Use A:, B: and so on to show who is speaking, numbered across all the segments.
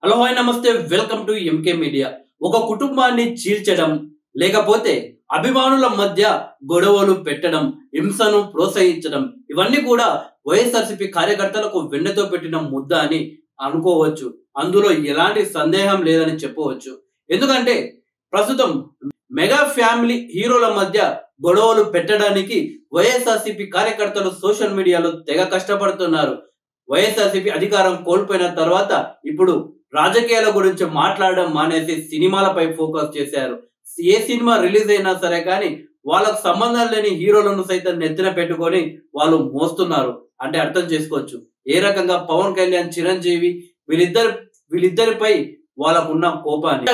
A: Hello hi నమస్తే welcome to MK media. ఒక కుటుంబాన్ని చీల్చడం లేకపోతే అభిమానుల మధ్య గొడవలు పెట్టడం, హింసను ప్రోత్సహించడం ఇవన్నీ కూడా వైఎస్ఆర్సీపీ కార్యకర్తలకు వెన్నతో పెట్టిన ముద్ద అని అనుకోవచ్చు. అందులో ఎలాంటి సందేహం లేదని చెప్పవచ్చు. ఎందుకంటే ప్రస్తుతం మెగా ఫ్యామిలీ హీరోల మధ్య గొడవలు పెట్టడానికి వైఎస్ఆర్సీపీ కార్యకర్తలు సోషల్ మీడియాలో తెగ కష్టపడుతున్నారు. వైఎస్ఆర్సీపీ అధికారం కోల్పోయిన తర్వాత ఇప్పుడు రాజకీయాల గురించి మాట్లాడడం మానేసి సినిమాలపై ఫోకస్ చేశారు. ఏ సినిమా రిలీజ్ అయినా సరే కానీ వాళ్ళకు సంబంధం లేని హీరోలను సైతం నెత్తిన పెట్టుకొని వాళ్ళు మోస్తున్నారు అంటే అర్థం చేసుకోవచ్చు. ఏ రకంగా పవన్ కళ్యాణ్, చిరంజీవి వీళ్ళిద్దరిపై వాళ్ళకున్న కోపాన్ని.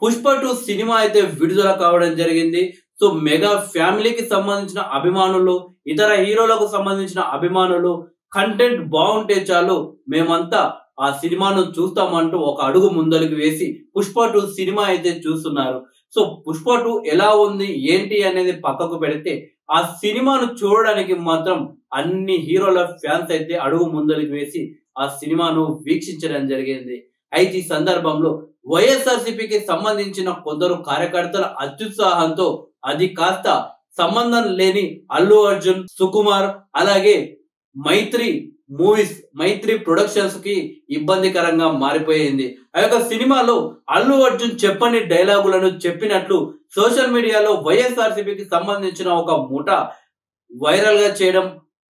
A: పుష్ప 2 సినిమా అయితే విడుదల కావడం జరిగింది. సో మెగా ఫ్యామిలీకి సంబంధించిన అభిమానులు, ఇతర హీరోలకు సంబంధించిన అభిమానులు కంటెంట్ బాగుంటే చాలు మేమంతా ఆ సినిమాను చూస్తామంటూ ఒక అడుగు ముందరికి వేసి పుష్ప 2 సినిమా అయితే చూస్తున్నారు. సో పుష్ప 2 ఎలా ఉంది ఏంటి అనేది పక్కకు పెడితే ఆ సినిమాను చూడడానికి మాత్రం అన్ని హీరోల ఫ్యాన్స్ అయితే అడుగు ముందరికి వేసి ఆ సినిమాను వీక్షించడం జరిగింది. అయితే ఈ సందర్భంలో వైఎస్ఆర్సీపీకి సంబంధించిన కొందరు కార్యకర్తల అత్యుత్సాహంతో అది కాస్త సంబంధం లేని అల్లు అర్జున్, సుకుమార్ అలాగే మైత్రి ప్రొడక్షన్స్ కి ఇబ్బందికరంగా మారిపోయింది. ఆ యొక్క సినిమాలో అల్లు అర్జున్ చెప్పని డైలాగులను చెప్పినట్లు సోషల్ మీడియాలో వైఎస్ఆర్సీపీకి సంబంధించిన ఒక ముఠా వైరల్ గా చేయడం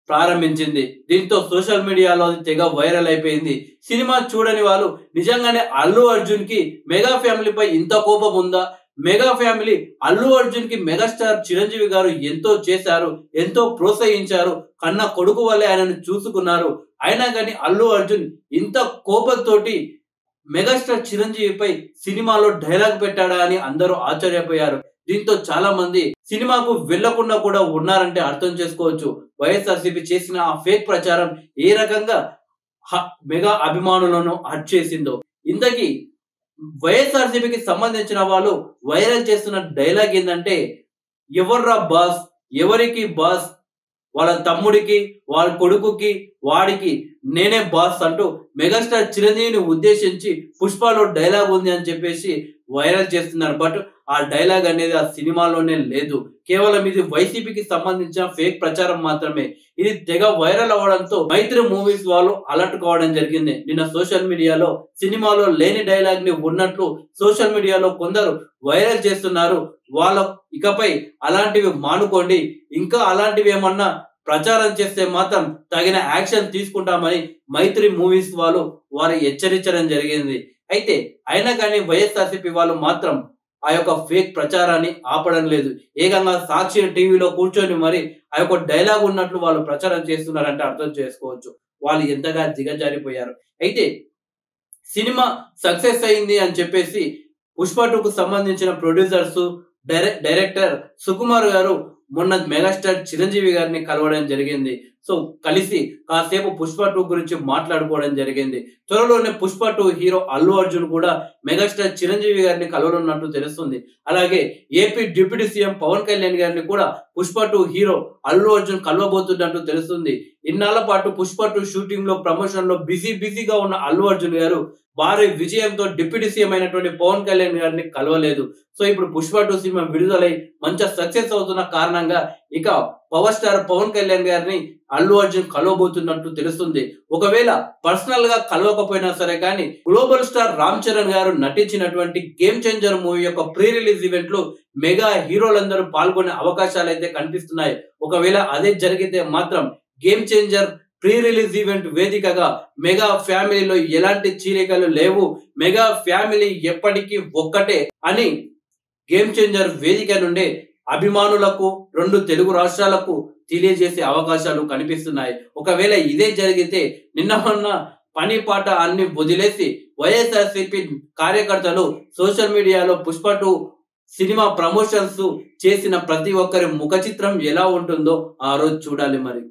A: ప్రారంభించింది. దీంతో సోషల్ మీడియాలో తెగ వైరల్ అయిపోయింది. సినిమా చూడని వాళ్ళు నిజంగానే అల్లు అర్జున్ కి మెగా ఫ్యామిలీపై ఇంత కోపం ఉందా? మెగా ఫ్యామిలీ అల్లు అర్జున్ కి మెగాస్టార్ చిరంజీవి గారు ఎంతో చేశారు, ఎంతో ప్రోత్సహించారు, కన్న కొడుకు వల్లే ఆయనను చూసుకున్నారు. అయినా కానీ అల్లు అర్జున్ ఇంత కోపంతోటి మెగాస్టార్ చిరంజీవిపై సినిమాలో డైలాగ్ పెట్టాడా అని అందరూ ఆశ్చర్యపోయారు. దీంతో చాలా మంది సినిమాకు వెళ్లకుండా కూడా ఉన్నారంటే అర్థం చేసుకోవచ్చు. వైఎస్ఆర్సీపీ చేసిన ఆ ఫేక్ ప్రచారం ఏ రకంగా మెగా అభిమానులను హర్ట్ చేసిందో. ఇంతకీ వైఎస్ఆర్సీపీకి సంబంధించిన వాళ్ళు వైరల్ చేస్తున్న డైలాగ్ ఏంటంటే, ఎవర్రా బాస్, ఎవరికి బాస్, వాళ్ళ తమ్ముడికి, వాళ్ళ కొడుకుకి, వాడికి నేనే బాస్ అంటూ మెగాస్టార్ చిరంజీవిని ఉద్దేశించి పుష్పలో డైలాగ్ ఉంది అని చెప్పేసి వైరల్ చేస్తున్నారు. బట్ ఆ డైలాగ్ అనేది ఆ సినిమాలోనే లేదు. కేవలం ఇది వైసీపీకి సంబంధించిన ఫేక్ ప్రచారం మాత్రమే. ఇది తెగ వైరల్ అవడంతో మైత్రి మూవీస్ వాళ్ళు అలర్ట్ కావడం జరిగింది. నిన్న సోషల్ మీడియాలో సినిమాలో లేని డైలాగ్ ని ఉన్నట్లు సోషల్ మీడియాలో కొందరు వైరల్ చేస్తున్నారు. వాళ్ళ ఇకపై అలాంటివి మానుకోండి, ఇంకా అలాంటివి ఏమన్నా ప్రచారం చేస్తే మాత్రం తగిన యాక్షన్ తీసుకుంటామని మైత్రి మూవీస్ వాళ్ళు వారు హెచ్చరించడం జరిగింది. అయితే అయినా కానీ వైఎస్ఆర్సీపీ వాళ్ళు మాత్రం ఆ యొక్క ఫేక్ ప్రచారాన్ని ఆపడం లేదు. ఏకంగా సాక్షి టీవీలో కూర్చొని మరి ఆ యొక్క డైలాగ్ ఉన్నట్లు వాళ్ళు ప్రచారం చేస్తున్నారంటే అర్థం చేసుకోవచ్చు వాళ్ళు ఎంతగా దిగజారిపోయారు. అయితే సినిమా సక్సెస్ అయింది అని చెప్పేసి పుష్ప 2కు సంబంధించిన ప్రొడ్యూసర్స్, డైరెక్టర్ సుకుమార్ గారు మొన్న మెగాస్టార్ చిరంజీవి గారిని కలవడం జరిగింది. సో కలిసి కాసేపు పుష్ప 2 గురించి మాట్లాడుకోవడం జరిగింది. త్వరలోనే పుష్ప 2 హీరో అల్లు అర్జున్ కూడా మెగాస్టార్ చిరంజీవి గారిని కలవనున్నట్టు తెలుస్తుంది. అలాగే AP deputy CM Pawan Kalyan గారిని కూడా పుష్ప 2 హీరో అల్లు అర్జున్ కలవబోతున్నట్టు తెలుస్తుంది. ఇన్నాళ్ల పాటు పుష్ప 2 షూటింగ్ లో, ప్రమోషన్ లో బిజీగా ఉన్న అల్లు అర్జున్ గారు భారీ విజయంతో డిప్యూటీ సీఎం అయినటువంటి పవన్ కళ్యాణ్ గారిని కలవలేదు. సో ఇప్పుడు పుష్ప 2 సినిమా విడుదలై మంచి సక్సెస్ అవుతున్న కారణంగా ఇక పవర్ స్టార్ పవన్ కళ్యాణ్ గారిని అల్లు అర్జున్ కలవబోతున్నట్టు తెలుస్తుంది. ఒకవేళ పర్సనల్ గా కలవకపోయినా సరే కానీ గ్లోబల్ స్టార్ రామ్ చరణ్ గారు నటించినటువంటి గేమ్ చేంజర్ మూవీ యొక్క ప్రీ రిలీజ్ ఈవెంట్ లో మెగా హీరోలందరూ పాల్గొనే అవకాశాలు అయితే కనిపిస్తున్నాయి. ఒకవేళ అదే జరిగితే మాత్రం game changer pre release event వేదికగా మెగా ఫ్యామిలీలో ఎలాంటి చీలికలు లేవు, మెగా ఫ్యామిలీ ఎప్పటికీ ఒక్కటే అని గేమ్ చేంజర్ వేదిక నుండి అభిమానులకు, 2 తెలుగు రాష్ట్రాలకు తెలియజేసే అవకాశాలు కనిపిస్తున్నాయి. ఒకవేళ ఇదే జరిగితే నిన్న పని పాట అన్ని వదిలేసి వైఎస్ఆర్సీపీ కార్యకర్తలు సోషల్ మీడియాలో పుష్ప 2 సినిమా ప్రమోషన్స్ చేసిన ప్రతి ఒక్కరి ముఖ చిత్రం ఎలా ఉంటుందో ఆ రోజు చూడాలి మరి.